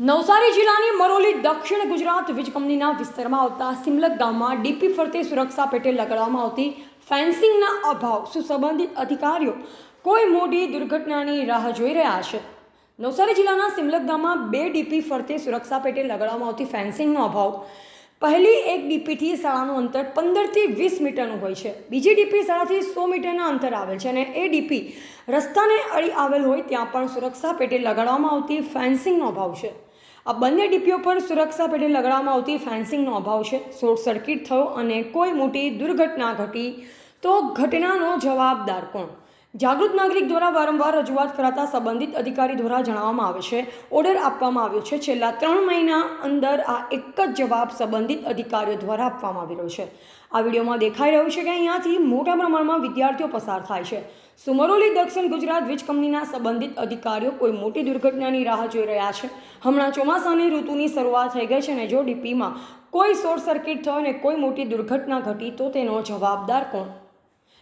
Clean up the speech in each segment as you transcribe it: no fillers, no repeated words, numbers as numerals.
નવસારી જિલ્લાની મરોલી દક્ષિણ ગુજરાત વીજ કંપનીના વિસ્તારમાં આવતા સિમલક ગામમાં ડીપી ફરતે સુરક્ષા પેટે લગાડવામાં આવતી ફેન્સિંગના અભાવ સંબંધિત અધિકારીઓ કોઈ મોટી દુર્ઘટનાની રાહ જોઈ રહ્યા છે। નવસારી જિલ્લાના સિમલક ગામમાં 2 ડીપી ફરતે સુરક્ષા પેટે લગાડવામાં આવતી ફેન્સિંગનો અભાવ પહેલી એક ડીપીથી શાળાનું અંતર 15 થી 20 મીટરનું હોય છે, બીજી ડીપી શાળાથી 100 મીટરના અંતર આવેલ છે અને એ ડીપી રસ્તાને અડી આવેલ હોય ત્યાં પણ સુરક્ષા પેટે લગાડવામાં આવતી ફેન્સિંગનો અભાવ છે। આ બંને ડીપીઓ પર સુરક્ષા પેટે લગાડવામાં આવતી ફેન્સિંગનો અભાવ છે। શોર્ટ સર્કિટ થયો અને કોઈ મોટી દુર્ઘટના ઘટી તો ઘટનાનો જવાબદાર કોણ? જાગૃત નાગરિક દ્વારા વારંવાર રજૂઆત કરાતા સંબંધિત અધિકારી દ્વારા જણાવવામાં આવે છે, ઓર્ડર આપવામાં આવ્યો છે। છેલ્લા 3 મહિના અંદર આ એક જ જવાબ સંબંધિત અધિકારીઓ દ્વારા આપવામાં આવી રહ્યો છે। આ વિડીયોમાં દેખાઈ રહ્યું છે કે અહીંયાથી મોટા પ્રમાણમાં વિદ્યાર્થીઓ પસાર થાય છે। સુમરોલી દક્ષિણ ગુજરાત વીજ કંપનીના સંબંધિત અધિકારીઓ કોઈ મોટી દુર્ઘટનાની રાહ જોઈ રહ્યા છે। હમણાં ચોમાસાની ઋતુની શરૂઆત થઈ ગઈ છે અને જો ડીપીમાં કોઈ શોર્ટ સર્કિટ થયો અને કોઈ મોટી દુર્ઘટના ઘટી તો તેનો જવાબદાર કોણ?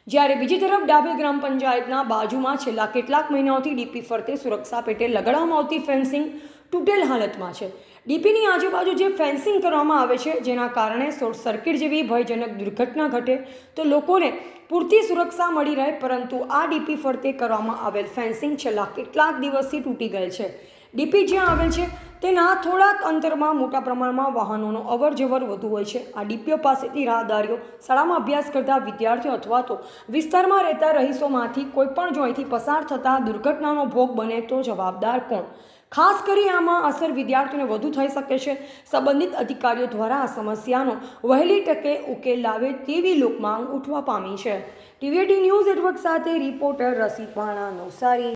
જ્યારે બીજી તરફ ડાભેલ ગ્રામ પંચાયતના બાજુમાં છેલ્લા કેટલાક મહિનાઓથી ડીપી ફરતે સુરક્ષા પેટે લગાડવામાં આવતી ફેન્સિંગ તૂટેલ હાલતમાં છે। ડીપીની આજુબાજુ જે ફેન્સિંગ કરવામાં આવે છે જેના કારણે શોર્ટ સર્કિટ જેવી ભયજનક દુર્ઘટના ઘટે તો લોકોને પૂરતી સુરક્ષા મળી રહે, પરંતુ આ ડીપી ફરતે કરવામાં આવેલ ફેન્સિંગ છેલ્લા કેટલાક દિવસથી તૂટી ગયેલ છે। ડીપી જ્યાં આવેલ છે તેના થોડાક અંતરમાં મોટા પ્રમાણમાં વાહનોનો અવરજવર વધુ હોય છે। આ ડીપીઓ પાસેથી રાહદારીઓ, શાળામાં અભ્યાસ કરતા વિદ્યાર્થીઓ અથવા તો વિસ્તારમાં રહેતા રહીશોમાંથી કોઈ પણ જો અહીંથી પસાર થતાં દુર્ઘટનાનો ભોગ બને તો જવાબદાર કોણ? ખાસ કરી આમાં અસર વિદ્યાર્થીઓને વધુ થઈ શકે છે। સંબંધિત અધિકારીઓ દ્વારા આ સમસ્યાનો વહેલી તકે ઉકેલ લાવે તેવી લોકમાંગ ઉઠવા પામી છે। ટીવી18 ન્યૂઝ નેટવર્ક સાથે રિપોર્ટર રસિક વાણા, નવસારી।